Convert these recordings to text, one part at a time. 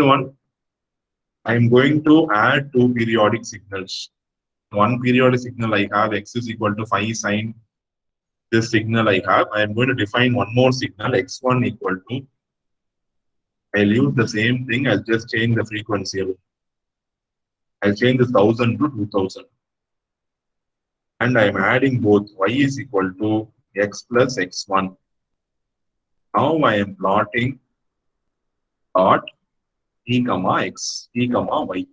one, I'm going to add two periodic signals. One periodic signal I have x is equal to phi sine this signal I have. I am going to define one more signal x1 equal to. I'll use the same thing. I'll just change the frequency. I'll change this 1000 to 2000. And I'm adding both. Y is equal to x plus x1. Now I am plotting dot t comma x, t comma y.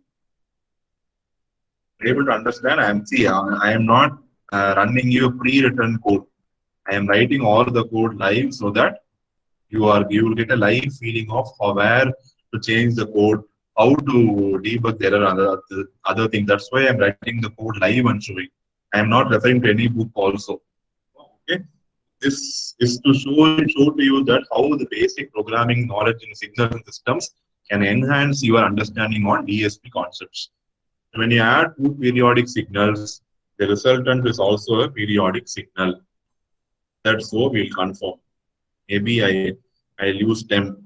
Able to understand? I am not running you a pre-written code. I am writing all the code live so that you will get a live feeling of where to change the code, how to debug the error, other thing. That's why I'm writing the code live and showing. I am not referring to any book also. Okay, this is to show to you that how the basic programming knowledge in signals and systems can enhance your understanding on DSP concepts. When you add two periodic signals, the resultant is also a periodic signal. That's so we'll confirm. Maybe I'll use temp.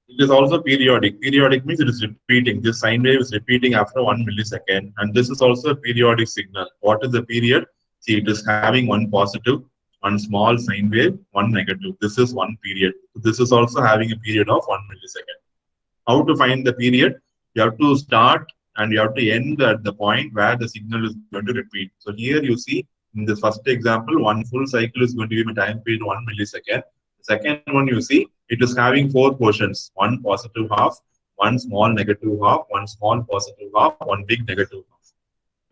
It is also periodic. Periodic means it is repeating. This sine wave is repeating after 1 millisecond. And this is also a periodic signal. What is the period? See, it is having one positive, one small sine wave, one negative. This is one period. This is also having a period of 1 millisecond. How to find the period? You have to start and you have to end at the point where the signal is going to repeat. So here you see in this first example, one full cycle is going to be a time period 1 millisecond. The second one you see, it is having four portions, one positive half, one small negative half, one small positive half, one big negative half.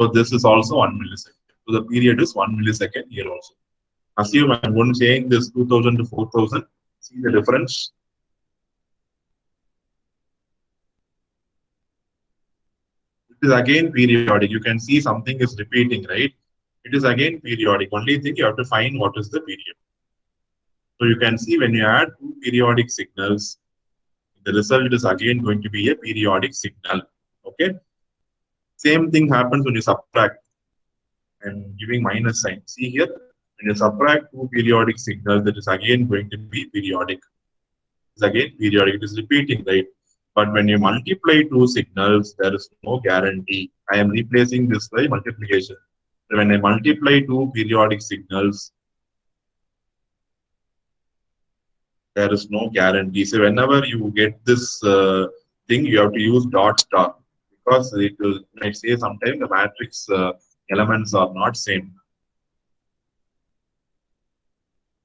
So this is also 1 millisecond. So the period is 1 millisecond here also. Assume I'm going to change this 2000 to 4000. See the difference? It is again periodic. You can see something is repeating, right? It is again periodic. Only thing you have to find what is the period. So you can see when you add two periodic signals, the result is again going to be a periodic signal. Okay. Same thing happens when you subtract. I'm giving minus sign. See here, when you subtract two periodic signals, that is again going to be periodic. It's again periodic. It is repeating, right? But when you multiply two signals, there is no guarantee. I am replacing this by multiplication. So when I multiply two periodic signals, there is no guarantee. So whenever you get this thing, you have to use dot star because it will. I say sometimes the matrix elements are not same.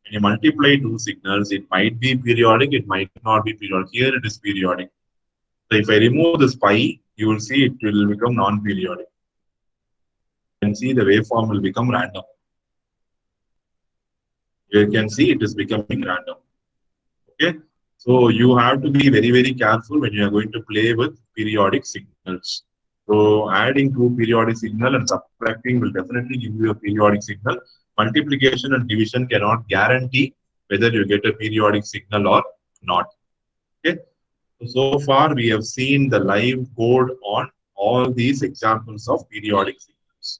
When you multiply two signals, it might be periodic, it might not be periodic. Here it is periodic. So if I remove this pi, you will see it will become non-periodic. You can see the waveform will become random. You can see it is becoming random. Okay, so you have to be very, very careful when you are going to play with periodic signals. So adding two periodic signal and subtracting will definitely give you a periodic signal. Multiplication and division cannot guarantee whether you get a periodic signal or not. Okay, so far we have seen the live code on all these examples of periodic signals.